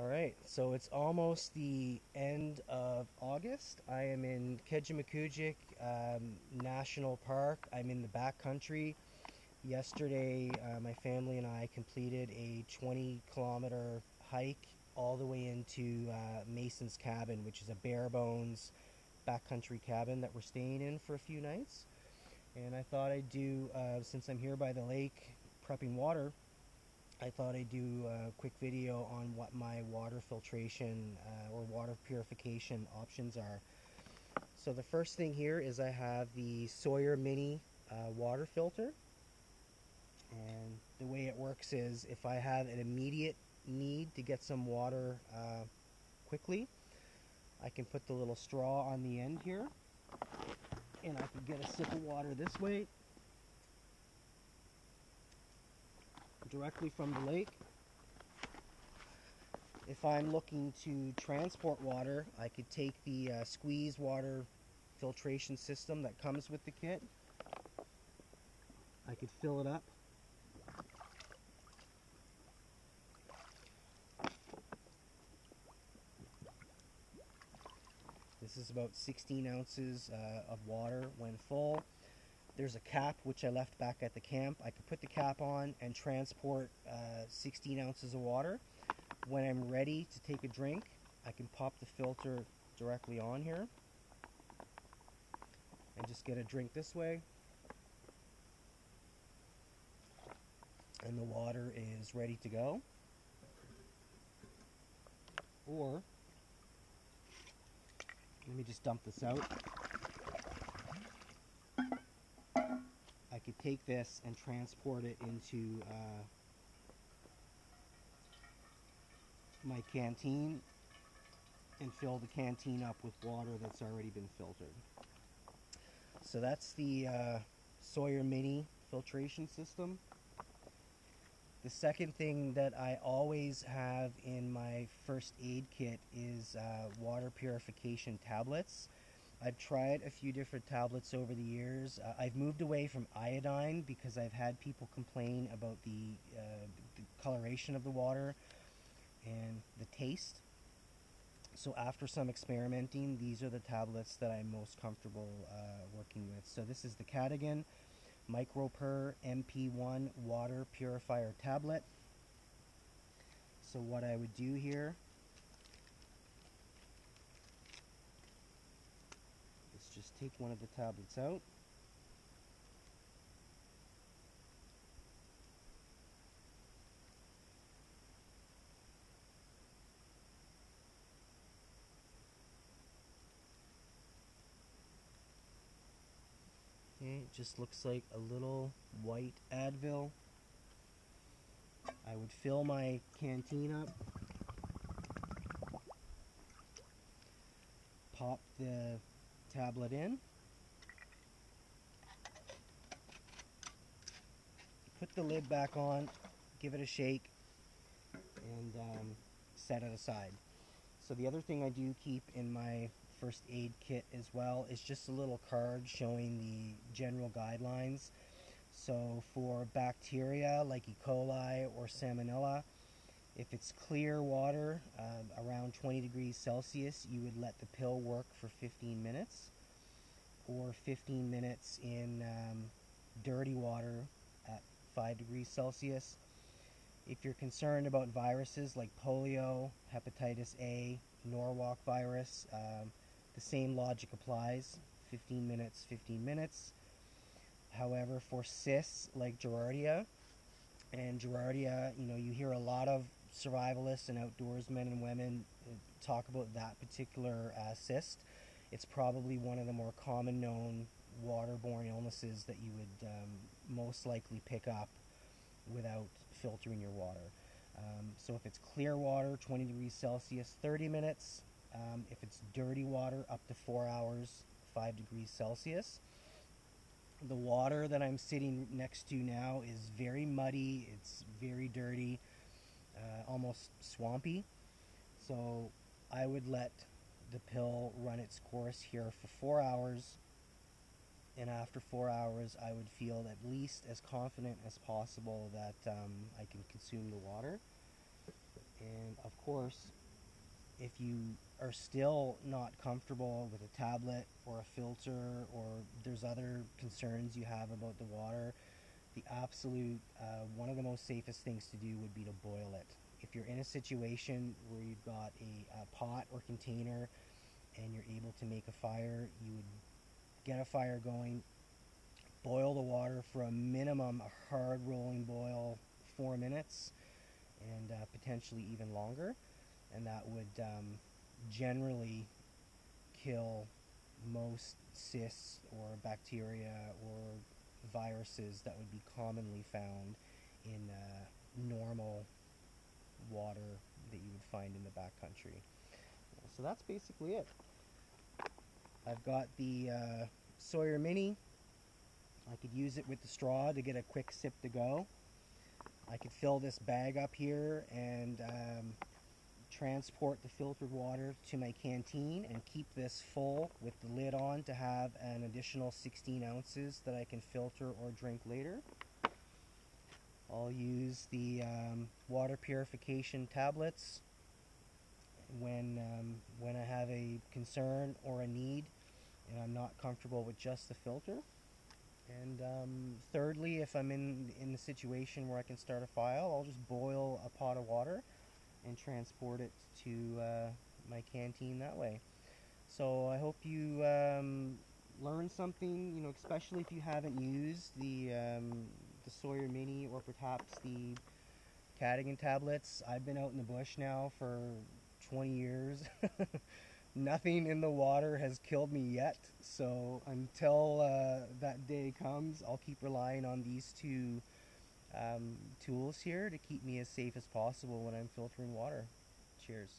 Alright, so it's almost the end of August. I am in eachoduc National Park. I'm in the backcountry. Yesterday, my family and I completed a 20-kilometer hike all the way into Mason's cabin, which is a bare bones backcountry cabin that we're staying in for a few nights. And I thought I'd do, since I'm here by the lake prepping water, I thought I'd do a quick video on what my water filtration or water purification options are. So the first thing here is I have the Sawyer Mini water filter. And the way it works is if I have an immediate need to get some water quickly, I can put the little straw on the end here and I can get a sip of water this way directly from the lake. If I'm looking to transport water, I could take the squeeze water filtration system that comes with the kit. I could fill it up. This is about 16 ounces of water when full. There's a cap which I left back at the camp. I could put the cap on and transport 16 ounces of water. When I'm ready to take a drink, I can pop the filter directly on here and just get a drink this way. And the water is ready to go. Or, let me just dump this out. I could take this and transport it into my canteen and fill the canteen up with water that's already been filtered. So that's the Sawyer Mini filtration system. The second thing that I always have in my first aid kit is water purification tablets. I've tried a few different tablets over the years. I've moved away from iodine because I've had people complain about the coloration of the water and the taste. So after some experimenting, these are the tablets that I'm most comfortable working with. So this is the Katadyn micropur MP1 water purifier tablet. So what I would do here is just take one of the tablets out. Okay, it just looks like a little white Advil. I would fill my canteen up, pop the tablet in, put the lid back on, give it a shake, and set it aside. So the other thing I do keep in my first aid kit as well is just a little card showing the general guidelines. So for bacteria like E. coli or Salmonella, if it's clear water around 20 degrees Celsius, you would let the pill work for 15 minutes, or 15 minutes in dirty water at 5 degrees Celsius. If you're concerned about viruses like polio, hepatitis A, Norwalk virus, the same logic applies. 15 minutes, 15 minutes. However, for cysts like Giardia, and Giardia, you hear a lot of survivalists and outdoorsmen and women talk about that particular cyst. It's probably one of the more common known waterborne illnesses that you would most likely pick up without filtering your water. So if it's clear water, 20 degrees Celsius, 30 minutes. If it's dirty water, up to 4 hours, 5 degrees Celsius. The water that I'm sitting next to now is very muddy, it's very dirty, almost swampy. So I would let the pill run its course here for 4 hours, and after 4 hours I would feel at least as confident as possible that I can consume the water. And of course, if you are still not comfortable with a tablet or a filter, or there's other concerns you have about the water, the absolute one of the most safest things to do would be to boil it. If you're in a situation where you've got a pot or container and you're able to make a fire, you would get a fire going, boil the water for a minimum, a hard rolling boil, 4 minutes, and potentially even longer, and that would generally kill most cysts or bacteria or viruses that would be commonly found in normal water that you would find in the backcountry. So that's basically it. I've got the Sawyer Mini. I could use it with the straw to get a quick sip to go. I could fill this bag up here and transport the filtered water to my canteen and keep this full with the lid on to have an additional 16 ounces that I can filter or drink later. I'll use the water purification tablets when I have a concern or a need and I'm not comfortable with just the filter. And thirdly, if I'm in the situation where I can start a fire, I'll just boil a pot of water and transport it to my canteen that way. So I hope you learned something, especially if you haven't used the Sawyer Mini or perhaps the katadyn tablets. I've been out in the bush now for 20 years. Nothing in the water has killed me yet, so until that day comes, I'll keep relying on these two tools here to keep me as safe as possible when I'm filtering water. Cheers.